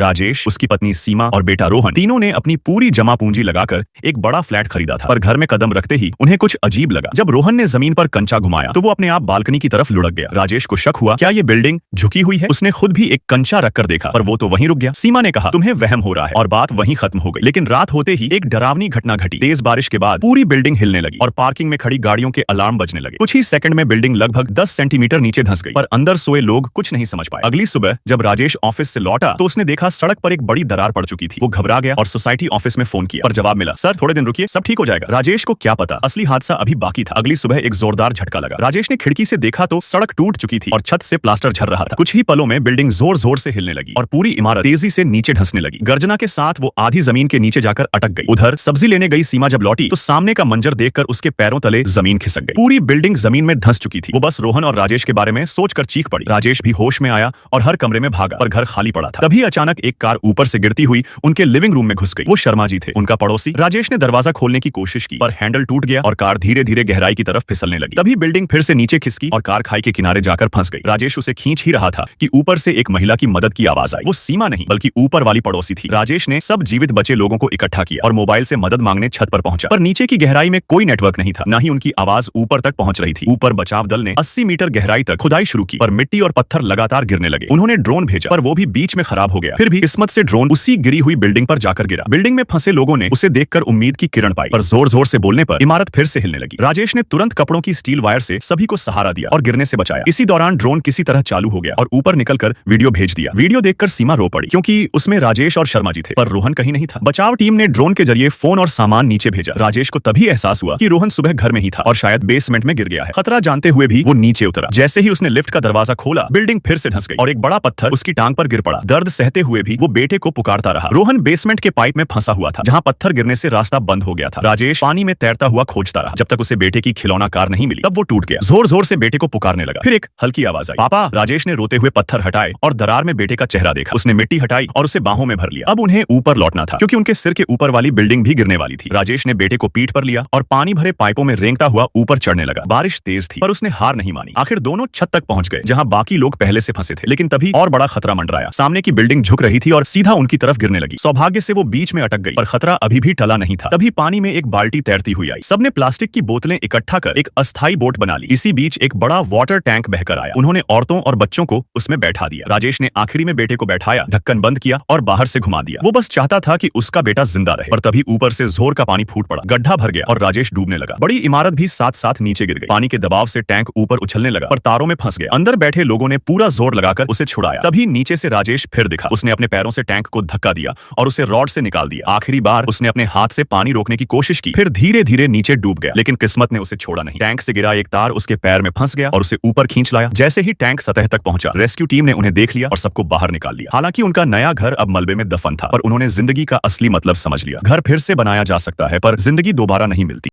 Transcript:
राजेश, उसकी पत्नी सीमा और बेटा रोहन, तीनों ने अपनी पूरी जमा पूंजी लगाकर एक बड़ा फ्लैट खरीदा था। पर घर में कदम रखते ही उन्हें कुछ अजीब लगा। जब रोहन ने जमीन पर कंचा घुमाया तो वो अपने आप बालकनी की तरफ लुढ़क गया। राजेश को शक हुआ, क्या ये बिल्डिंग झुकी हुई है? उसने खुद भी एक कंचा रखकर देखा, पर वो तो वहीं रुक गया। सीमा ने कहा, तुम्हें वहम हो रहा है, और बात वहीं खत्म हो गई। लेकिन रात होते ही एक डरावनी घटना घटी। तेज बारिश के बाद पूरी बिल्डिंग हिलने लगी और पार्किंग में खड़ी गाड़ियों के अलार्म बजने लगे। कुछ ही सेकंड में बिल्डिंग लगभग 10 सेंटीमीटर नीचे धंस गई, पर अंदर सोए लोग कुछ नहीं समझ पाए। अगली सुबह जब राजेश ऑफिस से लौटा तो उसने देखा सड़क पर एक बड़ी दरार पड़ चुकी थी। वो घबरा गया और सोसाइटी ऑफिस में फोन किया, पर जवाब मिला, सर थोड़े दिन रुकिए, सब ठीक हो जाएगा। राजेश को क्या पता, असली हादसा अभी बाकी था। अगली सुबह एक जोरदार झटका लगा। राजेश ने खिड़की से देखा तो सड़क टूट चुकी थी और छत से प्लास्टर झर रहा था। कुछ ही पलों में बिल्डिंग जोर जोर से हिलने लगी और पूरी इमारत तेजी से नीचे धंसने लगी। गर्जना के साथ वो आधी जमीन के नीचे जाकर अटक गई। उधर सब्जी लेने गई सीमा जब लौटी तो सामने का मंजर देखकर उसके पैरों तले जमीन खिसक गई। पूरी बिल्डिंग जमीन में धंस चुकी थी। वो बस रोहन और राजेश के बारे में सोचकर चीख पड़ी। राजेश भी होश में आया और हर कमरे में भागा, पर घर खाली पड़ा था। तभी अचानक एक कार ऊपर से गिरती हुई उनके लिविंग रूम में घुस गई। वो शर्मा जी थे, उनका पड़ोसी। राजेश ने दरवाजा खोलने की कोशिश की, पर हैंडल टूट गया और कार धीरे धीरे गहराई की तरफ फिसलने लगी। तभी बिल्डिंग फिर से नीचे खिसकी और कार खाई के किनारे जाकर फंस गई। राजेश उसे खींच ही रहा था कि ऊपर से एक महिला की मदद की आवाज आई। वो सीमा नहीं बल्कि ऊपर वाली पड़ोसी थी। राजेश ने सब जीवित बचे लोगों को इकट्ठा किया और मोबाइल से मदद मांगने छत पर पहुंचा, पर नीचे की गहराई में कोई नेटवर्क नहीं था, न ही उनकी आवाज ऊपर तक पहुंच रही थी। ऊपर बचाव दल ने 80 मीटर गहराई तक खुदाई शुरू की, पर मिट्टी और पत्थर लगातार गिरने लगे। उन्होंने ड्रोन भेजा, पर वो भी बीच में खराब हो गया। फिर भी किस्मत से ड्रोन उसी गिरी हुई बिल्डिंग पर जाकर गिरा। बिल्डिंग में फंसे लोगों ने उसे देखकर उम्मीद की किरण पाई, पर जोर जोर से बोलने पर इमारत फिर से हिलने लगी। राजेश ने तुरंत कपड़ों की स्टील वायर से सभी को सहारा दिया और गिरने से बचाया। इसी दौरान ड्रोन किसी तरह चालू हो गया और ऊपर निकलकर वीडियो भेज दिया। वीडियो देखकर सीमा रो पड़ी, क्योंकि उसमें राजेश और शर्मा जी थे, पर रोहन कहीं नहीं था। बचाव टीम ने ड्रोन के जरिए फोन और सामान नीचे भेजा। राजेश को तभी एहसास हुआ कि रोहन सुबह घर में ही था और शायद बेसमेंट में गिर गया है। खतरा जानते हुए भी वो नीचे उतरा। जैसे ही उसने लिफ्ट का दरवाजा खोला, बिल्डिंग फिर से धंस गई और एक बड़ा पत्थर उसकी टांग पर गिर पड़ा। दर्द सहते हुए भी वो बेटे को पुकारता रहा। रोहन बेसमेंट के पाइप में फंसा हुआ था, जहां पत्थर गिरने से रास्ता बंद हो गया था। राजेश पानी में तैरता हुआ खोजता रहा, जब तक उसे बेटे की खिलौना कार नहीं मिली। तब वो टूट गया। जोर जोर से बेटे को पुकारने लगा। फिर एक हल्की आवाज आई, पापा। राजेश ने रोते हुए पत्थर हटाए और दरार में बेटे का चेहरा देखा। उसने मिट्टी हटाई और उसे बाहों में भर लिया। अब उन्हें ऊपर लौटना था, क्योंकि उनके सिर के ऊपर वाली बिल्डिंग भी गिरने वाली थी। राजेश ने बेटे को पीठ पर लिया और पानी भरे पाइपों में रेंगता हुआ ऊपर चढ़ने लगा। बारिश तेज थी, पर उसने हार नहीं मानी। आखिर दोनों छत तक पहुंच गए, जहां बाकी लोग पहले से फंसे थे। लेकिन तभी और बड़ा खतरा मंडराया। सामने की बिल्डिंग झुक रही थी और सीधा उनकी तरफ गिरने लगी। सौभाग्य से वो बीच में अटक गई, पर खतरा अभी भी टला नहीं था। तभी पानी में एक बाल्टी तैरती हुई आई। सबने प्लास्टिक की बोतलें इकट्ठा कर एक अस्थायी बोट बना ली। इसी बीच एक बड़ा वाटर टैंक बहकर आया। उन्होंने औरतों और बच्चों को उसमें बैठा दिया। राजेश ने आखिरी में बेटे को बैठाया, ढक्कन बंद किया और बाहर से घुमा दिया। वो बस चाहता था कि उसका बेटा जिंदा रहे, पर तभी ऊपर से जोर का पानी फूट पड़ा। गड्ढा भर गया और राजेश डूबने लगा। बड़ी इमारत भी साथ साथ नीचे गिर गई। पानी के दबाव से टैंक ऊपर उछलने लगा, पर तारों में फंस गया। अंदर बैठे लोगों ने पूरा जोर लगाकर उसे छुड़ाया। तभी नीचे से राजेश फिर दिखा। उसने अपने पैरों से टैंक को धक्का दिया और उसे रॉड से निकाल दिया। आखिरी बार उसने अपने हाथ से पानी रोकने की कोशिश की, फिर धीरे धीरे नीचे डूब गया। लेकिन किस्मत ने उसे छोड़ा नहीं। टैंक से गिरा एक तार उसके पैर में फंस गया और उसे ऊपर खींच लाया। जैसे ही टैंक सतह तक पहुंचा, रेस्क्यू टीम ने उन्हें देख लिया और सबको बाहर निकाल लिया। हालांकि उनका नया घर अब मलबे में दफन था, पर उन्होंने जिंदगी का असली मतलब समझ लिया। घर फिर से बनाया जा सकता है, पर जिंदगी दोबारा नहीं मिलती।